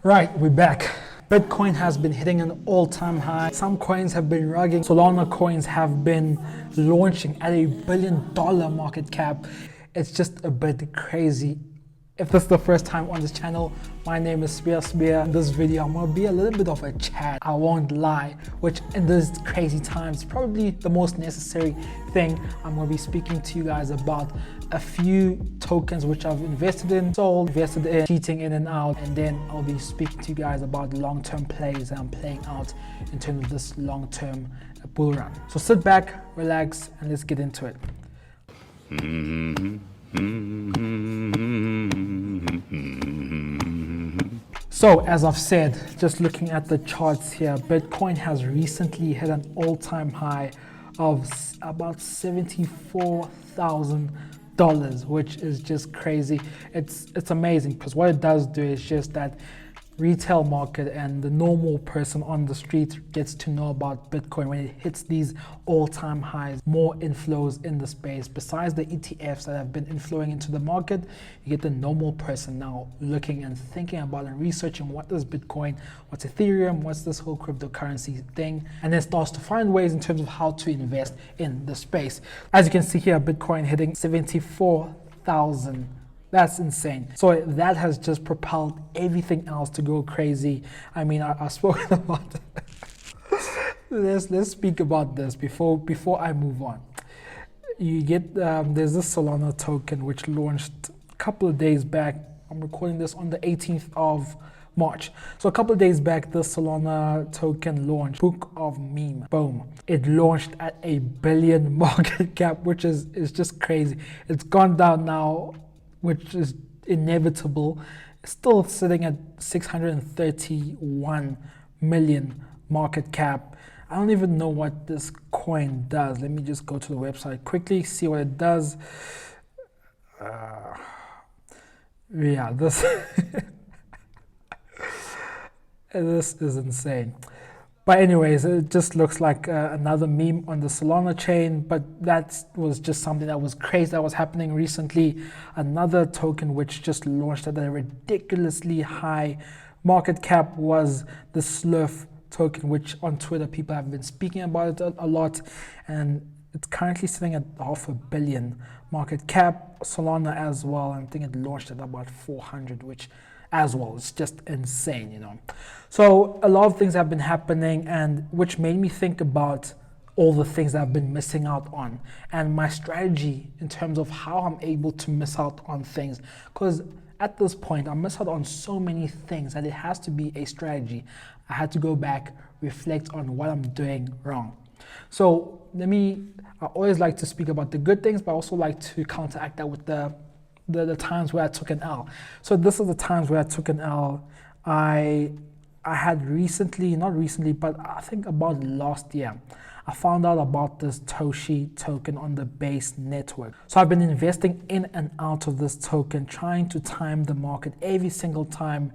Right, we're back. Bitcoin has been hitting an all-time high. Some coins have been rugging. Solana coins have been launching at $1 billion market cap. It's just a bit crazy. If this is the first time on this channel, my name is Spear. In this video, I'm going to be a little bit of a chat. I won't lie, which in these crazy times, is probably the most necessary thing. I'm going to be speaking to you guys about a few tokens which I've invested in, sold, invested in, cheating in and out, and then I'll be speaking to you guys about long-term plays that I'm playing out in terms of this long-term bull run. So sit back, relax, and let's get into it. So as I've said, just looking at the charts here, Bitcoin has recently hit an all-time high of about $74,000, which is just crazy. It's amazing because what it does do is just that retail market and the normal person on the street gets to know about Bitcoin when it hits these all-time highs. More inflows in the space. Besides the ETFs that have been inflowing into the market, you get the normal person now looking and thinking about and researching what is Bitcoin, what's Ethereum, what's this whole cryptocurrency thing, and then starts to find ways in terms of how to invest in the space. As you can see here, Bitcoin hitting 74,000. That's insane. So that has just propelled everything else to go crazy. I mean, I spoke about let's speak about this before I move on. You get there's this Solana token which launched a couple of days back. I'm recording this on the 18th of March. So a couple of days back, the Solana token launched. Book of Meme. Boom. It launched at $1 billion market cap, which is just crazy. It's gone down now, which is inevitable. It's still sitting at 631 million market cap. I don't even know what this coin does. Let me just go to the website quickly, see what it does. Yeah, this this is insane. But anyways, it just looks like another meme on the Solana chain, but that was just something that was crazy that was happening recently. Another token which just launched at a ridiculously high market cap was the Slurf token, which on Twitter people have been speaking about it a lot, and it's currently sitting at $500 million market cap. Solana as well, I think it launched at about 400, which as well, it's just insane, you know. So a lot of things have been happening, and which made me think about all the things that I've been missing out on and my strategy in terms of how I'm able to miss out on things. Because at this point, I miss out on so many things that it has to be a strategy. I had to go back, reflect on what I'm doing wrong. So I always like to speak about the good things, but I also like to counteract that with the times where I took an L. So this is the times where I took an L. I had not recently, but I think about last year, I found out about this Toshi token on the Base network. So I've been investing in and out of this token, trying to time the market every single time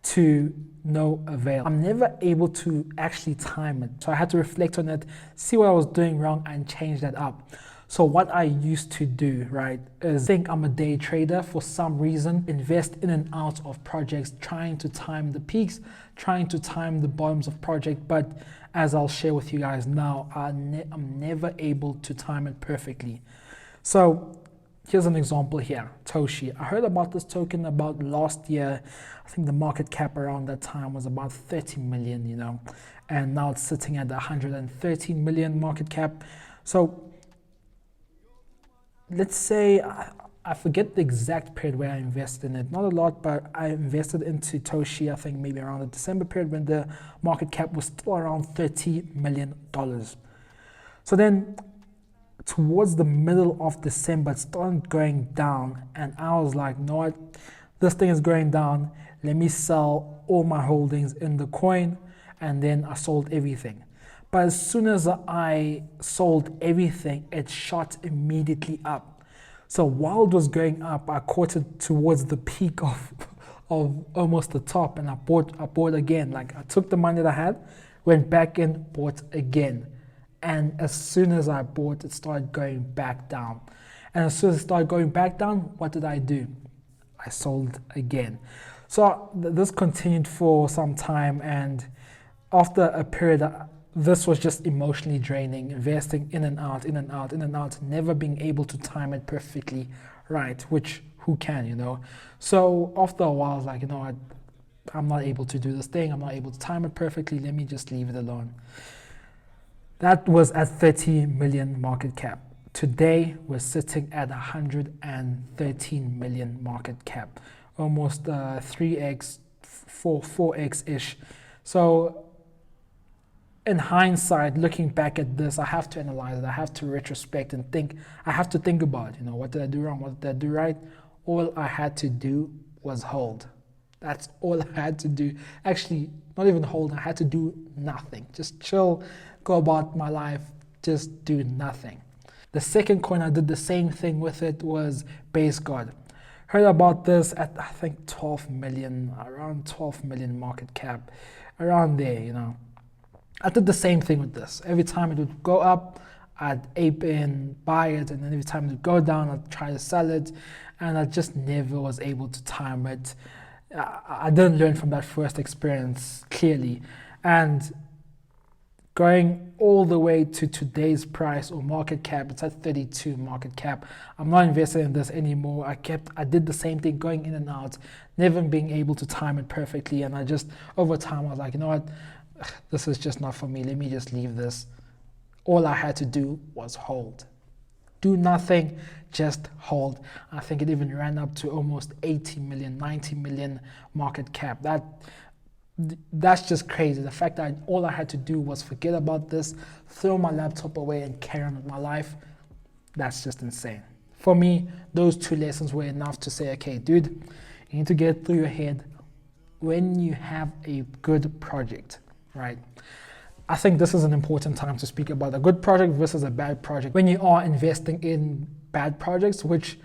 to no avail. I'm never able to actually time it. So I had to reflect on it, see what I was doing wrong, and change that up. So what I used to do, right, is think I'm a day trader for some reason, invest in and out of projects, trying to time the peaks, trying to time the bottoms of project. But as I'll share with you guys now, I'm never able to time it perfectly. So here's an example here, Toshi. I heard about this token about last year. I think the market cap around that time was about 30 million, you know, and now it's sitting at 113 million market cap. So let's say, I forget the exact period where I invested in it. Not a lot, but I invested into Toshi, I think maybe around the December period when the market cap was still around $30 million. So then towards the middle of December, it started going down, and I was like, no, what? This thing is going down. Let me sell all my holdings in the coin, and then I sold everything. But as soon as I sold everything, it shot immediately up. So while it was going up, I caught it towards the peak of almost the top, and I bought again. Like, I took the money that I had, went back in, bought again. And as soon as I bought, it started going back down. And as soon as it started going back down, what did I do? I sold again. So this continued for some time, and after a period, this was just emotionally draining, investing in and out, in and out, in and out, never being able to time it perfectly right, which who can, you know? So after a while, I was like, you know what, I'm not able to do this thing, I'm not able to time it perfectly, let me just leave it alone. That was at 30 million market cap. Today, we're sitting at 113 million market cap, almost 3x, 4x-ish. So in hindsight, looking back at this, I have to analyze it. I have to retrospect and think. I have to think about, you know, what did I do wrong? What did I do right? All I had to do was hold. That's all I had to do. Actually, not even hold. I had to do nothing. Just chill, go about my life, just do nothing. The second coin, I did the same thing with it, was BaseGod. Heard about this at, I think, 12 million, around 12 million market cap, around there, you know. I did the same thing with this. Every time it would go up, I'd ape in, buy it, and then every time it would go down, I'd try to sell it, and I just never was able to time it. I didn't learn from that first experience clearly, and going all the way to today's price or market cap, it's at 32 market cap. I'm not invested in this anymore. I did the same thing, going in and out, never being able to time it perfectly, and I just, over time, I was like, you know what, this is just not for me. Let me just leave this. All I had to do was hold. Do nothing, just hold. I think it even ran up to almost 80 million, 90 million market cap. That's just crazy. The fact that all I had to do was forget about this, throw my laptop away and carry on with my life, that's just insane. For me, those two lessons were enough to say, okay, dude, you need to get through your head when you have a good project. Right. I think this is an important time to speak about a good project versus a bad project. When you are investing in bad projects, which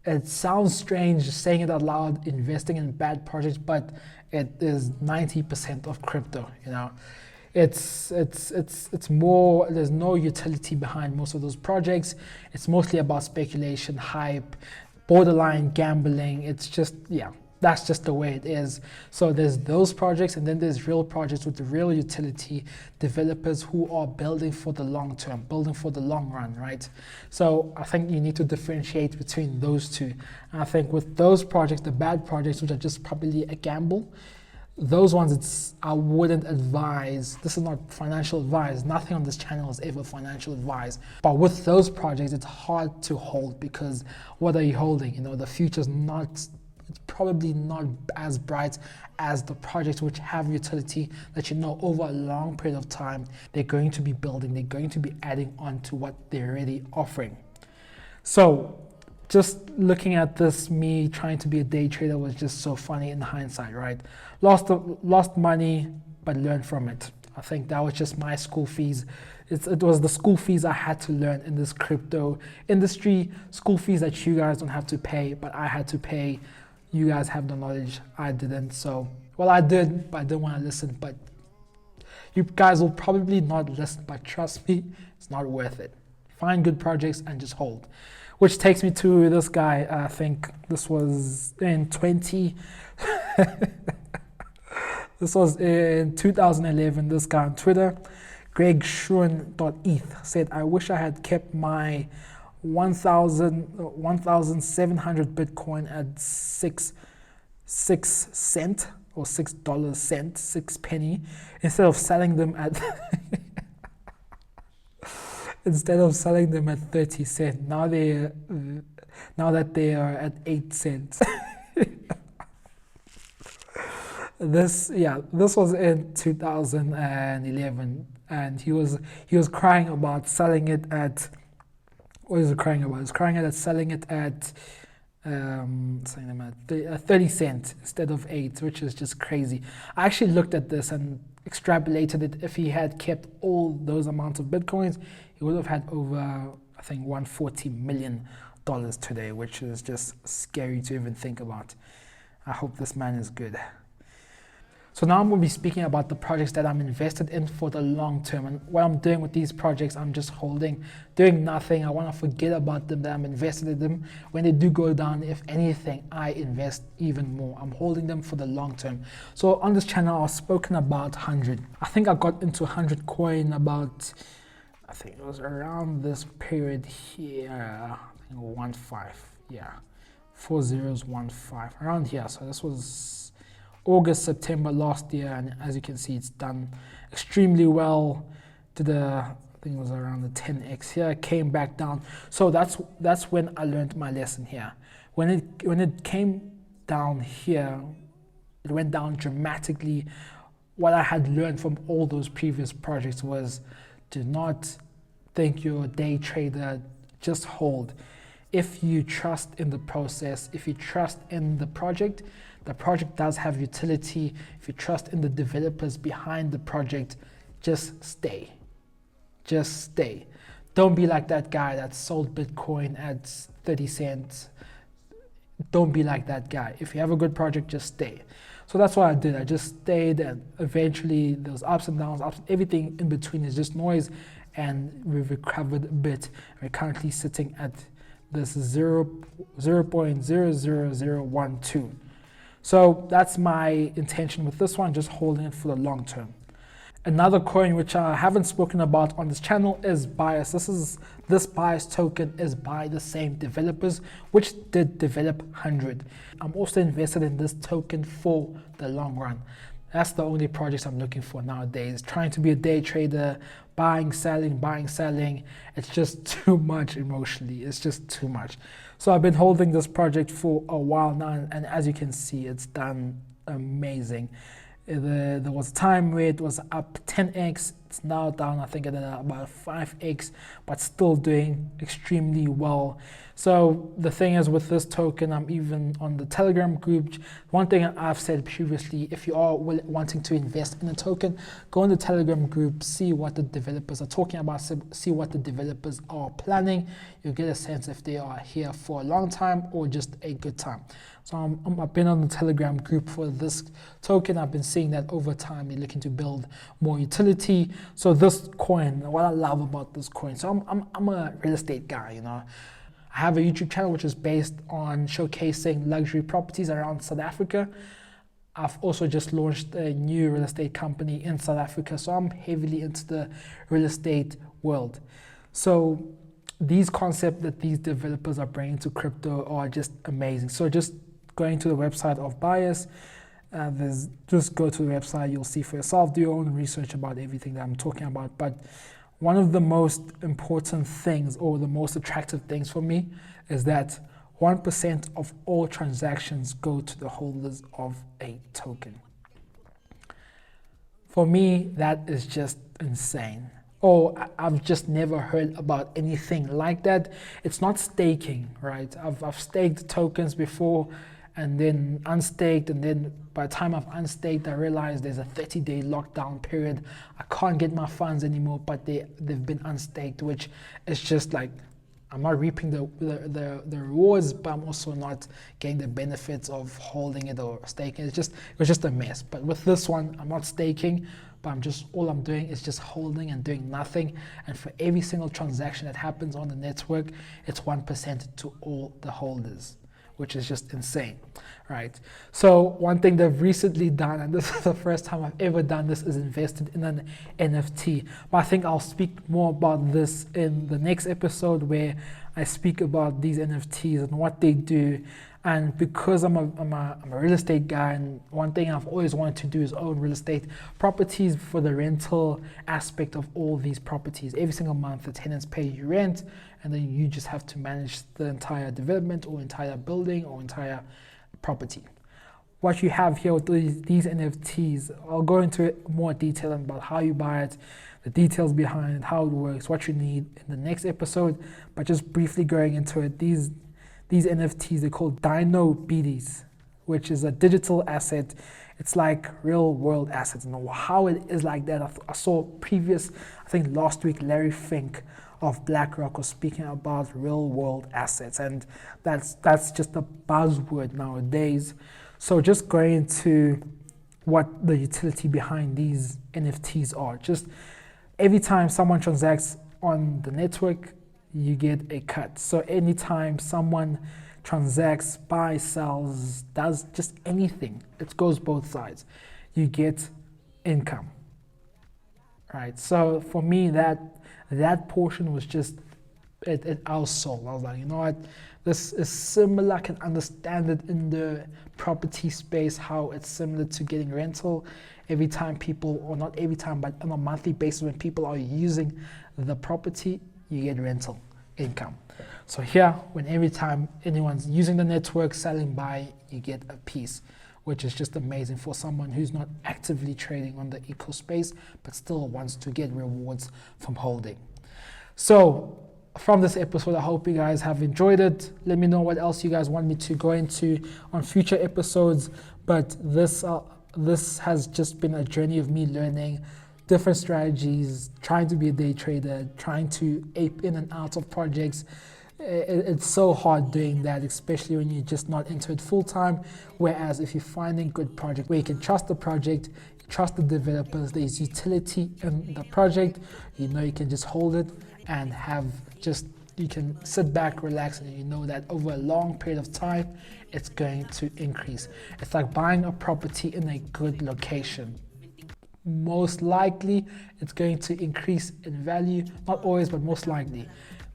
it sounds strange saying it out loud, investing in bad projects, but it is 90% of crypto, you know. It's more, there's no utility behind most of those projects. It's mostly about speculation, hype, borderline gambling. It's just, yeah. That's just the way it is. So there's those projects, and then there's real projects with the real utility, developers who are building for the long term, building for the long run, right? So I think you need to differentiate between those two. And I think with those projects, the bad projects, which are just probably a gamble, those ones, I wouldn't advise. This is not financial advice. Nothing on this channel is ever financial advice. But with those projects, it's hard to hold, because what are you holding? You know, the future's not, it's probably not as bright as the projects which have utility that, you know, over a long period of time, they're going to be building, they're going to be adding on to what they're already offering. So just looking at this, me trying to be a day trader was just so funny in hindsight, right? Lost money, but learned from it. I think that was just my school fees. It was the school fees I had to learn in this crypto industry, school fees that you guys don't have to pay, but I had to pay. You guys have the knowledge, I didn't. So, well, I did, but I didn't want to listen. But you guys will probably not listen, but trust me, it's not worth it. Find good projects and just hold. Which takes me to this guy. I think this was in this was in 2011. This guy on Twitter, GregSchuen.eth, said, "I wish I had kept my 1,700 Bitcoin at 6 cent or $6 6 penny, instead of selling them at instead of selling them at 30 cents. Now that they are at 8 cents." This was in 2011, and he was crying about selling it at, what is he crying about? He's crying at selling it at 30 cents instead of 8, which is just crazy. I actually looked at this and extrapolated it. If he had kept all those amounts of Bitcoins, he would have had over, I think, $140 million today, which is just scary to even think about. I hope this man is good. So now I'm going to be speaking about the projects that I'm invested in for the long term. And what I'm doing with these projects, I'm just holding, doing nothing. I want to forget about them, that I'm invested in them. When they do go down, if anything, I invest even more. I'm holding them for the long term. So on this channel, I've spoken about 100. I think I got into 100 coin about, I think it was around this period here. I think 1.5, yeah. 4015, around here. So this was August, September last year, and as you can see, it's done extremely well. Did I think it was around the 10x here, came back down. So that's when I learned my lesson here. When it came down here, it went down dramatically. What I had learned from all those previous projects was, do not think you're a day trader, just hold. If you trust in the process, if you trust in the project does have utility. If you trust in the developers behind the project, just stay. Just stay. Don't be like that guy that sold Bitcoin at 30 cents. Don't be like that guy. If you have a good project, just stay. So that's what I did. I just stayed, and eventually there was ups and downs, everything in between is just noise, and we've recovered a bit. We're currently sitting at this 0.00012. So that's my intention with this one, just holding it for the long term. Another coin which I haven't spoken about on this channel is Bias. This Bias token is by the same developers which did develop 100. I'm also invested in this token for the long run. That's the only projects I'm looking for nowadays. Trying to be a day trader, buying, selling. It's just too much emotionally. It's just too much. So I've been holding this project for a while now, and as you can see, it's done amazing. There was a time where it was up 10x. It's now down, I think, at about 5x, but still doing extremely well. So the thing is, with this token, I'm even on the Telegram group. One thing I've said previously, if you are wanting to invest in a token, go in the Telegram group, see what the developers are talking about, see what the developers are planning. You'll get a sense if they are here for a long time or just a good time. So I've been on the Telegram group for this token. I've been seeing that over time they're looking to build more utility. So this coin, what I love about this coin, so I'm a real estate guy, you know. I have a YouTube channel which is based on showcasing luxury properties around South Africa. I've also just launched a new real estate company in South Africa, so I'm heavily into the real estate world. So these concepts that these developers are bringing to crypto are just amazing. So just going to the website of Bias, just go to the website, you'll see for yourself, do your own research about everything that I'm talking about. But one of the most important things, or the most attractive things for me, is that 1% of all transactions go to the holders of a token. For me, that is just insane. I've just never heard about anything like that. It's not staking, right? I've staked tokens before and then unstaked, and then by the time I've unstaked, I realized there's a 30-day lockdown period. I can't get my funds anymore, but they've been unstaked, which is just like, I'm not reaping the rewards, but I'm also not getting the benefits of holding it or staking. It was just a mess. But with this one, I'm not staking, but all I'm doing is just holding and doing nothing. And for every single transaction that happens on the network, it's 1% to all the holders, which is just insane, right? So one thing they've recently done, and this is the first time I've ever done this, is invested in an NFT. But I think I'll speak more about this in the next episode, where I speak about these NFTs and what they do. And because I'm a real estate guy, and one thing I've always wanted to do is own real estate properties for the rental aspect of all these properties. Every single month, the tenants pay you rent, and then you just have to manage the entire development or entire building or entire property. What you have here with these NFTs, I'll go into more detail about how you buy it, the details behind it, how it works, what you need in the next episode. But just briefly going into it, these NFTs, they're called Dino BDs, which is a digital asset. It's like real world assets. And how it is like that, I saw I think last week, Larry Fink of BlackRock was speaking about real world assets. And that's just a buzzword nowadays. So just going into what the utility behind these NFTs are. Just every time someone transacts on the network, you get a cut. So anytime someone transacts, buys, sells, does just anything, it goes both sides. You get income, right? So for me, that portion was just our soul. I was like, you know what, this is similar. I can understand it in the property space, how it's similar to getting rental. Every time people, or not every time, but on a monthly basis, when people are using the property, you get rental income. So here, when every time anyone's using the network, selling, buying, you get a piece, which is just amazing for someone who's not actively trading on the eco space, but still wants to get rewards from holding. So from this episode, I hope you guys have enjoyed it. Let me know what else you guys want me to go into on future episodes. But this has just been a journey of me learning different strategies, trying to be a day trader, trying to ape in and out of projects. It's so hard doing that, especially when you're just not into it full time. Whereas if you're finding good project where you can trust the project, trust the developers, there's utility in the project, you know you can just hold it and you can sit back, relax, and you know that over a long period of time, it's going to increase. It's like buying a property in a good location. Most likely, it's going to increase in value. Not always, but most likely.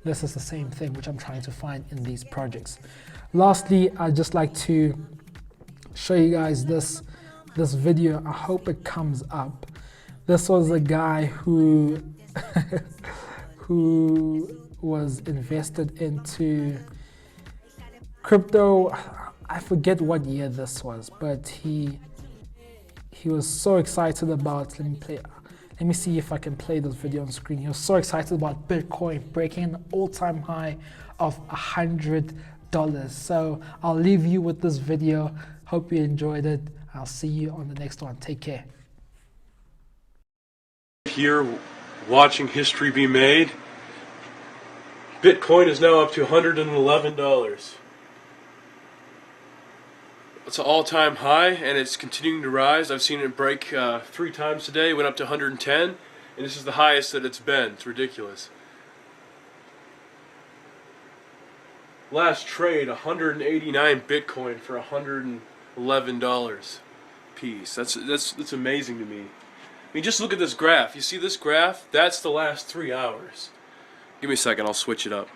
This is the same thing which I'm trying to find in these projects. Lastly, I'd just like to show you guys this video. I hope it comes up. This was a guy who who was invested into crypto. I forget what year this was, but he was so excited about, let me see if I can play this video on screen. He was so excited about Bitcoin breaking an all-time high of $100. So I'll leave you with this video. Hope you enjoyed it. I'll see you on the next one. Take care. Here watching history be made. Bitcoin is now up to $111. It's an all-time high, and it's continuing to rise. I've seen it break 3 times today. It went up to 110, and this is the highest that it's been. It's ridiculous. Last trade, 189 Bitcoin for $111 piece. That's amazing to me. I mean, just look at this graph. You see this graph? That's the last 3 hours. Give me a second, I'll switch it up.